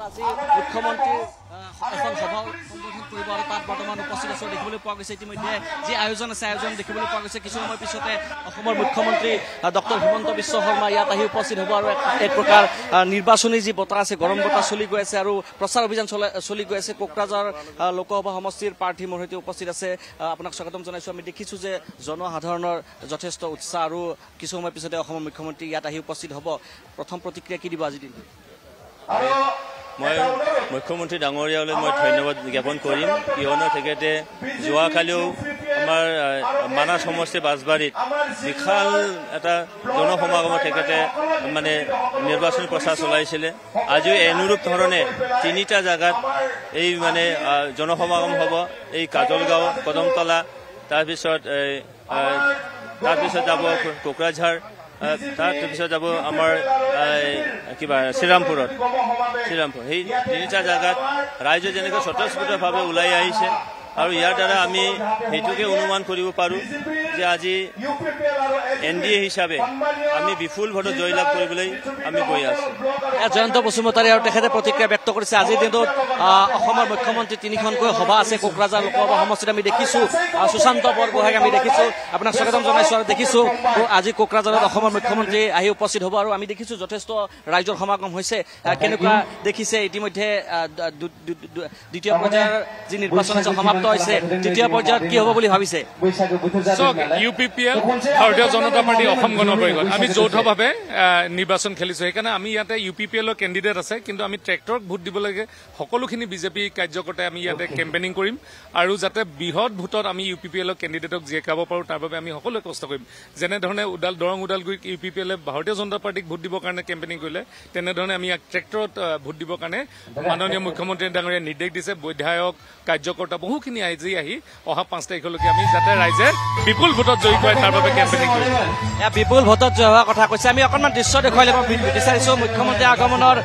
আজি মুখ্যমন্ত্ৰী এখন সভা সম্বোধন কৰিব আৰু তাত বৰ্তমান উপস্থিত আছে দেখিবলৈ পোৱা গৈছে ইতিমধ্যে যি আয়োজন আছে আয়োজন দেখিবলৈ পোৱা গৈছে কিছু সময় পিছতে অসমৰ মুখ্যমন্ত্ৰী ডক্টৰ হিমন্ত বিশ্ব শৰ্মা ইয়াত আহি উপস্থিত হ'ব আৰু এক প্ৰকাৰ নিৰ্বাচনী যি বতাহ আছে গৰম বতাহ চলি গৈ আছে আৰু প্ৰচাৰ অভিযান চলি গৈ আছে কোকৰাঝাৰ লোকসভা সমষ্টিৰ প্ৰাৰ্থী মোৰ সৈতে উপস্থিত আছে আপোনাক স্বাগতম জনাইছো আমি দেখিছো যে জনসাধাৰণৰ যথেষ্ট উৎসাহ আৰু কিছু সময় পিছতে অসমৰ মুখ্যমন্ত্ৰী ইয়াত আহি উপস্থিত হ'ব প্ৰথম প্ৰতিক্ৰিয়া কি দিব আজি দিনটো মই মুখ্যমন্ত্ৰী ডাঙৰীয়ালৈ মই ধন্যবাদ জ্ঞাপন কৰিম কিয়নো তেখেতে যোৱাকালিও আমাৰ মানাহ সমষ্টিৰ বাছবাৰীত বিশাল এটা জনসমাগমত তেখেতে মানে নিৰ্বাচনী প্ৰচাৰ চলাইছিলে আজিও অনুৰূপ ধৰণে তিনিটা জাগাত এই মানে জনসমাগম হ'ব এই কাজলগাঁও কদমতলা তাৰপিছত যাব কোকৰাঝাৰ তাৰপিছত যাব আমাৰ কিবা শ্ৰীৰামপুৰ সেই তিনিটা জাগাত ৰাইজে যেনেকৈ স্বতঃস্ফূৰ্তভাৱে ওলাই আহিছে আৰু ইয়াৰ দ্বাৰা আমি সেইটোকে অনুমান কৰিব পাৰোঁ যে আজি NDA হিচাপে আমি বিপুল ভোটত জয়লাভ কৰিবলৈ আমি গৈ আছোঁ জয়ন্ত বসুমতাৰী আৰু তেখেতে প্ৰতিক্ৰিয়া ব্যক্ত কৰিছে আজিৰ দিনটোত অসমৰ মুখ্যমন্ত্ৰী তিনিখনকৈ সভা আছে কোকৰাঝাৰ লোকসভা সমষ্টিত আমি দেখিছোঁ সুশান্ত বৰগোহাঁইক আমি দেখিছোঁ আপোনাক স্বাগতম জনাইছোঁ আৰু দেখিছোঁ আজি কোকৰাঝাৰত অসমৰ মুখ্যমন্ত্ৰী আহি উপস্থিত হ'ব আৰু আমি দেখিছোঁ যথেষ্ট ৰাইজৰ সমাগম হৈছে কেনেকুৱা দেখিছে ইতিমধ্যে দ্বিতীয় পৰ্যায়ৰ যি নিৰ্বাচন আছে সমাপ্ত হৈছে তৃতীয় পৰ্যায়ত কি হ'ব বুলি ভাবিছে UPPL ভাৰতীয় জনতা পাৰ্টি অসম গণ পৰিষদ আমি যৌথভাৱে নিৰ্বাচন খেলিছোঁ সেইকাৰণে আমি ইয়াতে UPPLৰ কেণ্ডিডেট আছে কিন্তু আমি ট্ৰেক্টৰক ভোট দিব লাগে সকলোখিনি বিজেপি কাৰ্যকৰ্তাই আমি ইয়াতে কেম্পেইনিং কৰিম আৰু যাতে বৃহৎ ভোটত আমি UPPLৰ কেণ্ডিডেটক জিকাব পাৰোঁ তাৰ বাবে আমি সকলোৱে কষ্ট কৰিম যেনেধৰণে দৰং ওদালগুৰিত UPPLে ভাৰতীয় জনতা পাৰ্টিক ভোট দিবৰ কাৰণে কেম্পেইনিং কৰিলে তেনেধৰণে আমি ইয়াক ট্ৰেক্টৰত ভোট দিবৰ কাৰণে মাননীয় মুখ্যমন্ত্ৰী ডাঙৰীয়াই নিৰ্দেশ দিছে বিধায়ক কাৰ্যকৰ্তা বহুখিনি আহি অহা 5 তাৰিখলৈকে আমি যাতে ৰাইজে বিপুল ভোটত জয়ী কৰে তাৰ বাবে কেম্পেইনিং কৰিম বিপুল ভোটত জয় হোৱাৰ কথা কৈছে আমি অকণমান দৃশ্য দেখুৱাই ল'ব বিচাৰিছোঁ মুখ্যমন্ত্ৰী আগমনৰ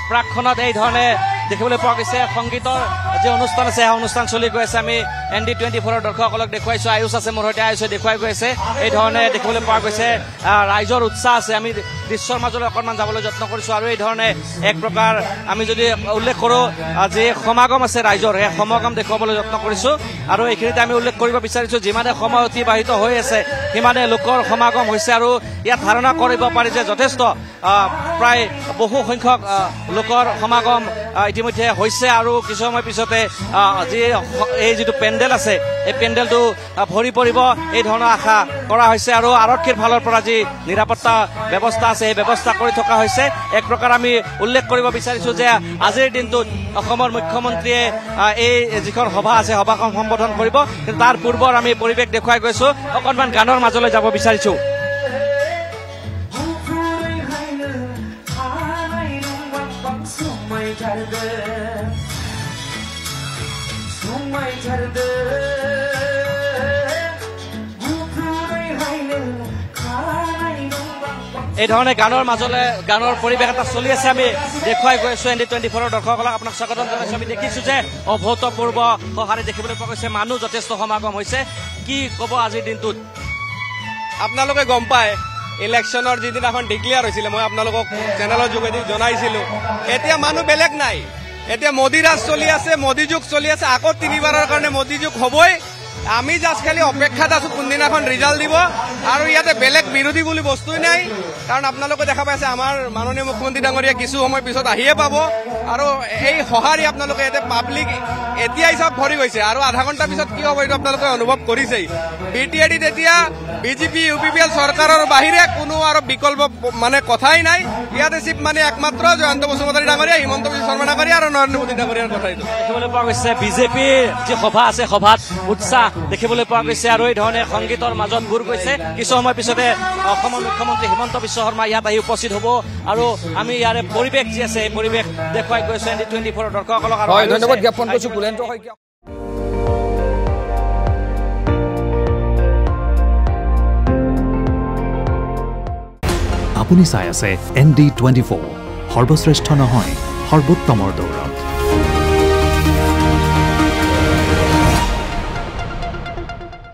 প্ৰাকখনত এই ধৰণে দেখিবলৈ পোৱা গৈছে সংগীতৰ যি অনুষ্ঠান আছে সেই অনুষ্ঠান চলি গৈ আছে আমি ND24ৰ দৰ্শকসকলক দেখুৱাইছোঁ আয়ুষ আছে মোৰ সৈতে আয়ুষে দেখুৱাই গৈ আছে এই ধৰণে দেখিবলৈ পোৱা গৈছে ৰাইজৰ উৎসাহ আছে আমি দৃশ্যৰ মাজলৈ অকণমান যাবলৈ যত্ন কৰিছোঁ আৰু এই ধৰণে এক প্ৰকাৰ আমি যদি উল্লেখ কৰোঁ যি সমাগম আছে ৰাইজৰ সেই সমাগম দেখুৱাবলৈ যত্ন কৰিছোঁ আৰু এইখিনিতে আমি উল্লেখ কৰিব বিচাৰিছোঁ যিমানে সময় অতিবাহিত হৈ আছে সিমানে লোকৰ সমাগম হৈছে আৰু ইয়াত ধাৰণা কৰিব পাৰি যে যথেষ্ট প্ৰায় বহু সংখ্যক লোকৰ সমাগম ইতিমধ্যে হৈছে আৰু কিছু সময় পিছতে যি এই যিটো পেণ্ডেল আছে এই পেণ্ডেলটো ভৰি পৰিব এই ধৰণৰ আশা কৰা হৈছে আৰু আৰক্ষীৰ ফালৰ পৰা যি নিৰাপত্তা ব্যৱস্থা আছে সেই ব্যৱস্থা কৰি থকা হৈছে এক প্ৰকাৰ আমি উল্লেখ কৰিব বিচাৰিছোঁ যে আজিৰ দিনটোত অসমৰ মুখ্যমন্ত্ৰীয়ে এই যিখন সভা আছে সভাখন সম্বোধন কৰিব কিন্তু তাৰ পূৰ্বৰ আমি পৰিৱেশ দেখুৱাই গৈছোঁ অকণমান গানৰ মাজলৈ যাব বিচাৰিছোঁ এই ধৰণে গানৰ মাজলৈ গানৰ পৰিৱেশ এটা চলি আছে আমি দেখুৱাই গৈ আছোঁ ND24ৰ দৰ্শকসকলক আপোনাক স্বাগতম জনাইছোঁ আমি দেখিছোঁ যে অভূতপূৰ্ব সঁহাৰি দেখিবলৈ পোৱা গৈছে মানুহ যথেষ্ট সমাগম হৈছে কি ক'ব আজিৰ দিনটোত আপোনালোকে গম পায় ইলেকশ্যনৰ যিদিনাখন ডিক্লেয়াৰ হৈছিলে মই আপোনালোকক চেনেলৰ যোগেদি জনাইছিলোঁ এতিয়া মানুহ বেলেগ নাই এতিয়া মোদী ৰাজ চলি আছে মোদী যুগ চলি আছে আকৌ 3বাৰৰ কাৰণে মোদী যুগ হ'বই আমি জাষ্ট খালি অপেক্ষাত আছোঁ কোনদিনাখন ৰিজাল্ট দিব আৰু ইয়াতে বেলেগ বিৰোধী বুলি বস্তুই নাই কাৰণ আপোনালোকে দেখা পাইছে আমাৰ মাননীয় মুখ্যমন্ত্ৰী ডাঙৰীয়া কিছু সময় পিছত আহিয়ে পাব আৰু এই সঁহাৰি আপোনালোকে ইয়াতে পাব্লিক এতিয়াই চব ভৰি গৈছে আৰু আধা ঘণ্টা পিছত কি হ'ব এইটো আপোনালোকে অনুভৱ কৰিছেই BTADত এতিয়া বিজেপি UPPL চৰকাৰৰ বাহিৰে কোনো আৰু বিকল্প মানে কথাই নাই ইয়াতে চিপ মানে একমাত্ৰ জয়ন্ত বসুমতাৰী ডাঙৰীয়া হিমন্ত বিশ্ব শৰ্মা ডাঙৰীয়া আৰু নৰেন্দ্ৰ মোদী ডাঙৰীয়াৰ কথা এইটো দেখিবলৈ পোৱা গৈছে বিজেপিৰ যি সভা আছে সভাত উৎসাহ দেখিবলৈ পোৱা গৈছে আৰু এই ধৰণে সংগীতৰ মাজত ঘূৰ গৈছে কিছু সময় পিছতে অসমৰ মুখ্যমন্ত্ৰী হিমন্ত বিশ্ব শৰ্মা ইয়াত আহি উপস্থিত হ'ব আৰু আমি ইয়াৰে পৰিৱেশ যি আছে এই পৰিৱেশ দেখুৱাই গৈছোঁ ND24ৰ দৰ্শকসকলক আৰু ধন্যবাদ জ্ঞাপন কৰিছোঁ কুলেন্দ্ৰ শইকীয়া আপুনি চাই আছে ND24 সৰ্বশ্ৰেষ্ঠ নহয় সৰ্বোত্তমৰ দৌৰ